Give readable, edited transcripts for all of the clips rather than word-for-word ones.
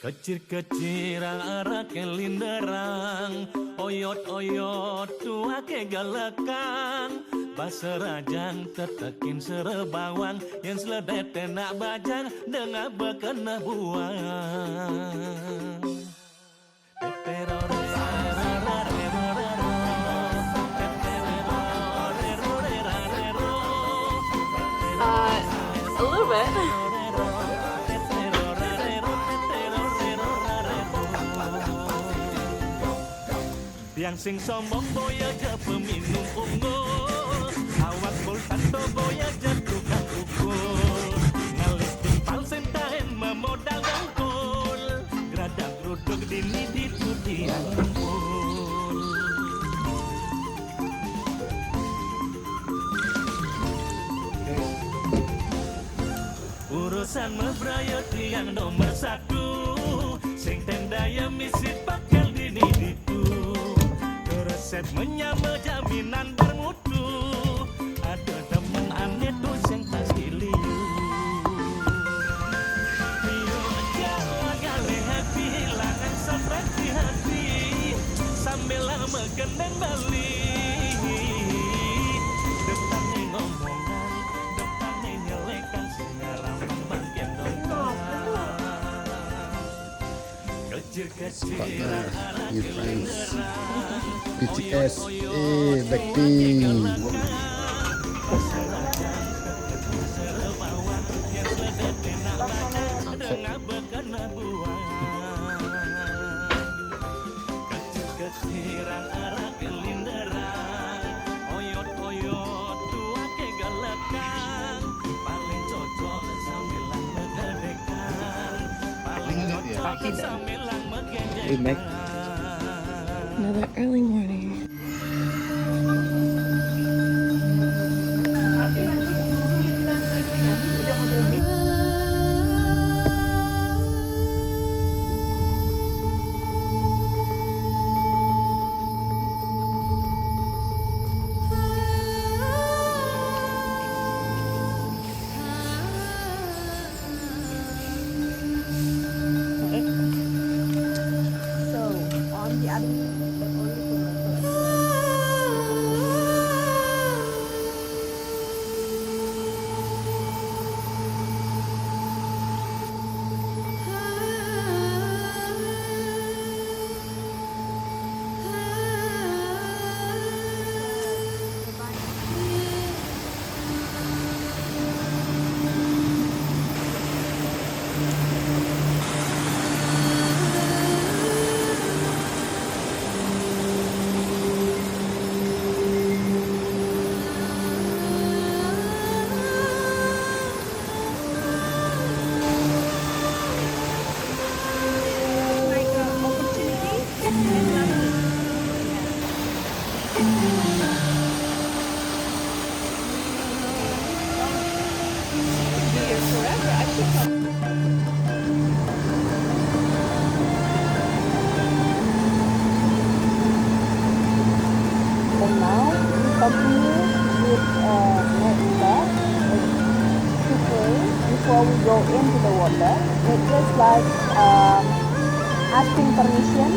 Kecil-kecil arah kelinderang, oyot-oyot tua ke galakang, paserajan tetekin serebawang, yang seledet tenak bajang dengan bekena buang. A little bit. Yang sing sombong boya aja peminum unggul, awak bol tato boya aja tukang ukul, ngalis timpal sentahen memodal dangkul, geradak geruduk dini ditutian kumpul. Urusan mebraya yang nomor satu, sing tendaya misit bakal dini ditu. Resep menyama jaminan bermutu, ada temen aneh tuh yang pasti liu. Liu jalan gale happy, hilangan stres di hati, sambil lama gendeng Bali. Depannya ngomongan, depannya nyelekan, sekarang membagian dongkang. Kecil-kecil anak kelinderang, BTS, Blackpink. Kecil-kecilan arah kelinderang, oyot-oyot tua ke galakang, paling cocok sambilan megadekan, paling cocok sambilan megendekan. Another early morning. Before we go into the water, it's just like asking permission,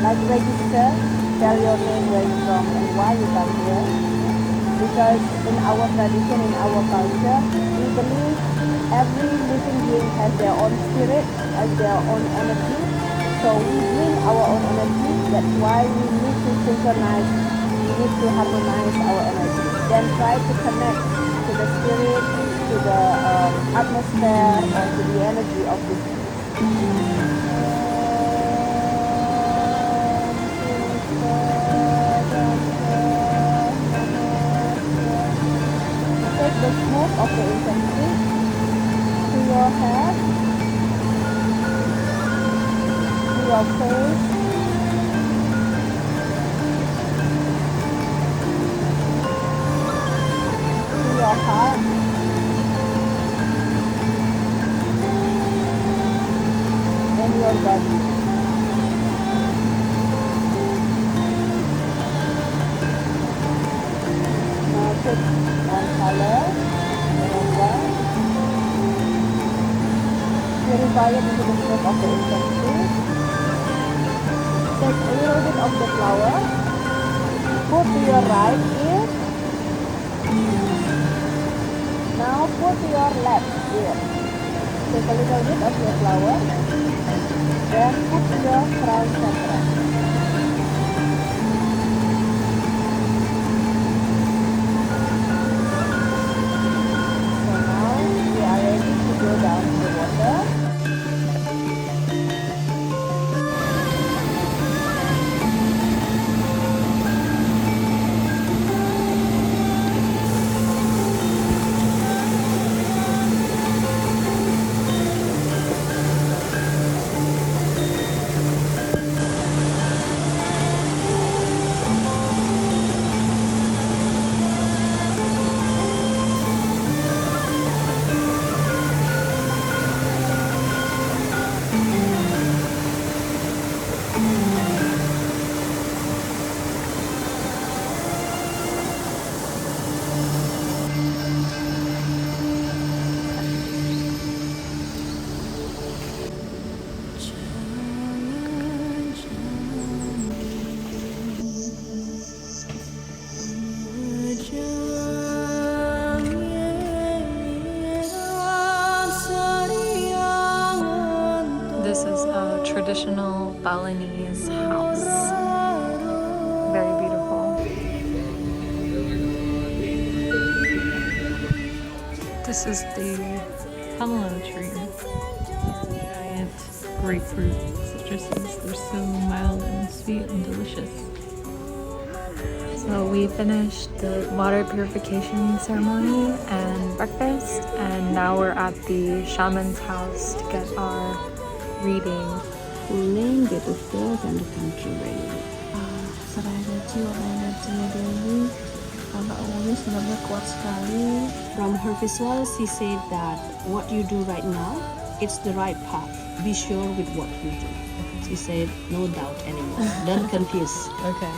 like register, tell your name, where you're from, and why you come here. Because in our tradition, in our culture, we believe every living being has their own spirit, has their own energy. So we bring our own energy. That's why we need to synchronize, we need to harmonize our energy. Then try to connect to the spirit, to the atmosphere, or to the energy of this place. Take the smoke of the incense stick to your head, to your face, to your heart, and your body. Now put one color, and one. fire into the smoke of the incense stick. Take a little bit of the flower, put to your right ear. Now put to your left ear. Take a little bit of your flower, then put to your crown chakra. So now we are ready to go down to the water. This is a traditional Balinese house. Very beautiful. This is the pomelo tree. Giant grapefruit citruses. They're so mild and sweet and delicious. So we finished the water purification ceremony and breakfast, and now we're at the shaman's house to get our reading. Kuning, beautiful, dan country way. Serai energi, warna energinya Dewi. Bapak Uli sebenarnya kuat sekali. From her visuals, she said that what you do right now, it's the right path. Be sure with what you do. She said, no doubt anymore. Don't confuse. Okay.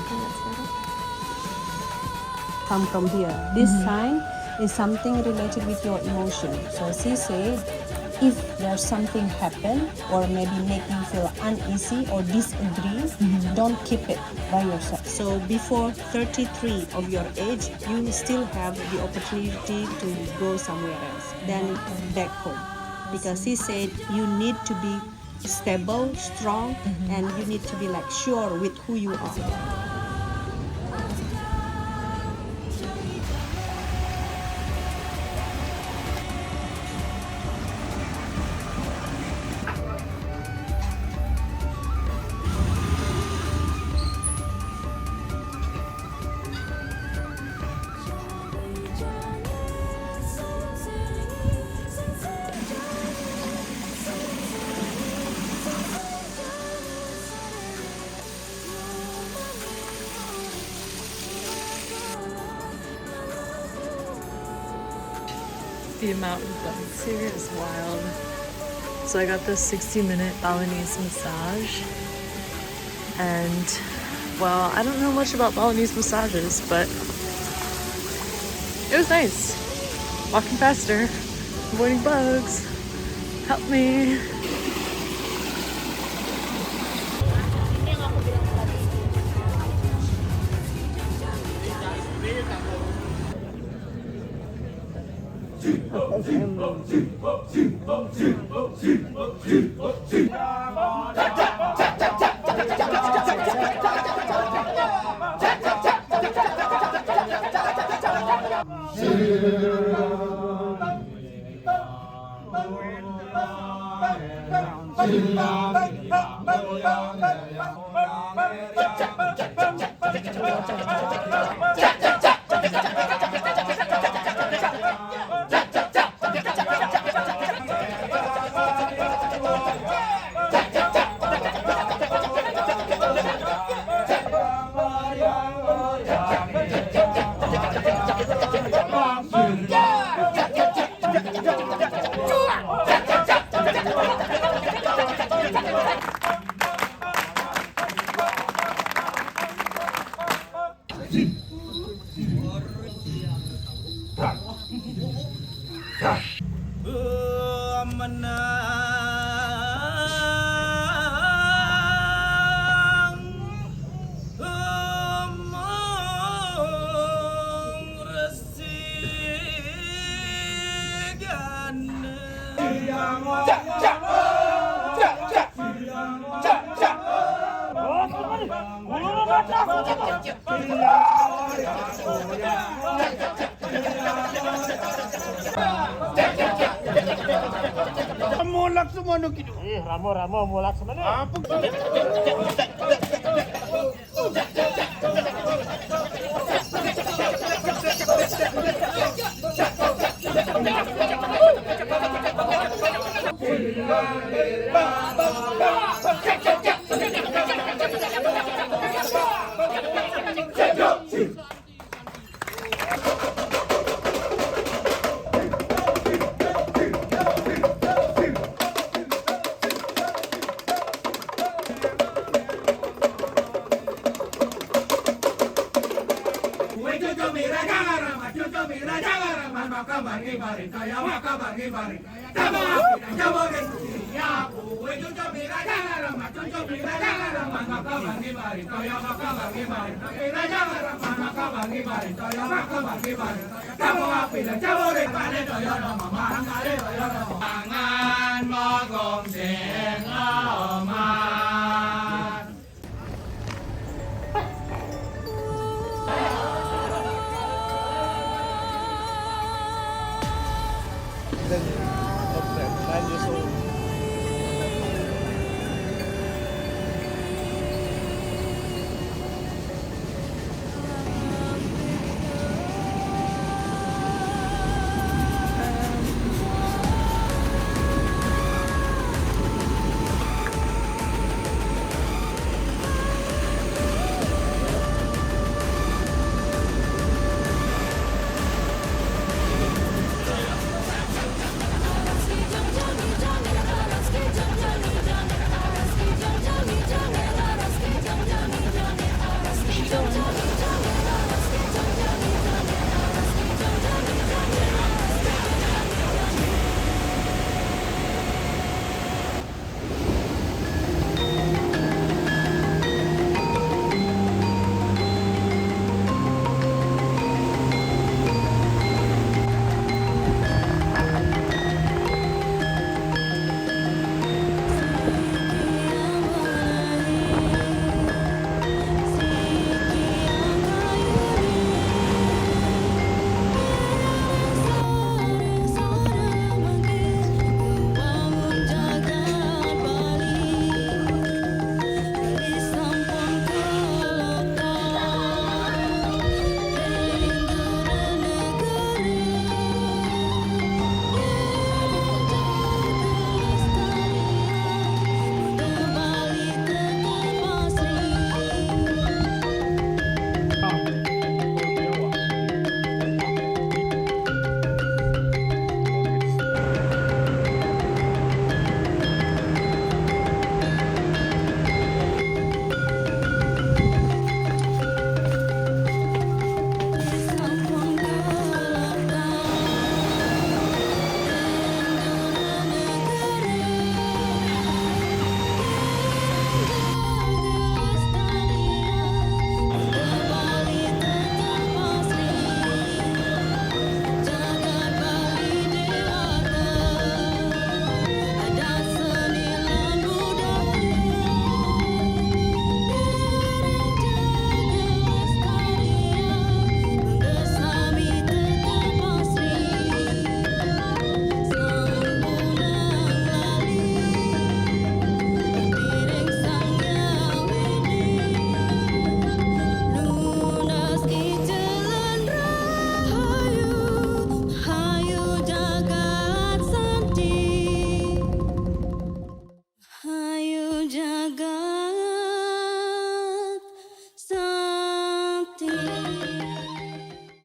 Come from here. This sign is something related with your emotion. So she said, if there's something happen or maybe make you feel uneasy or disagree, don't keep it by yourself. So before 33 of your age, you still have the opportunity to go somewhere else, then back home. Because he said you need to be stable, strong, and you need to be like sure with who you are. The amount of bugs here is wild. So I got this 60-minute Balinese massage. And, well, I don't know much about Balinese massages, but it was nice. Walking faster, avoiding bugs. Help me. Mulak semua nu kidu. Ramo mulak sebenarnya. Apa? Jangan mogong sing lama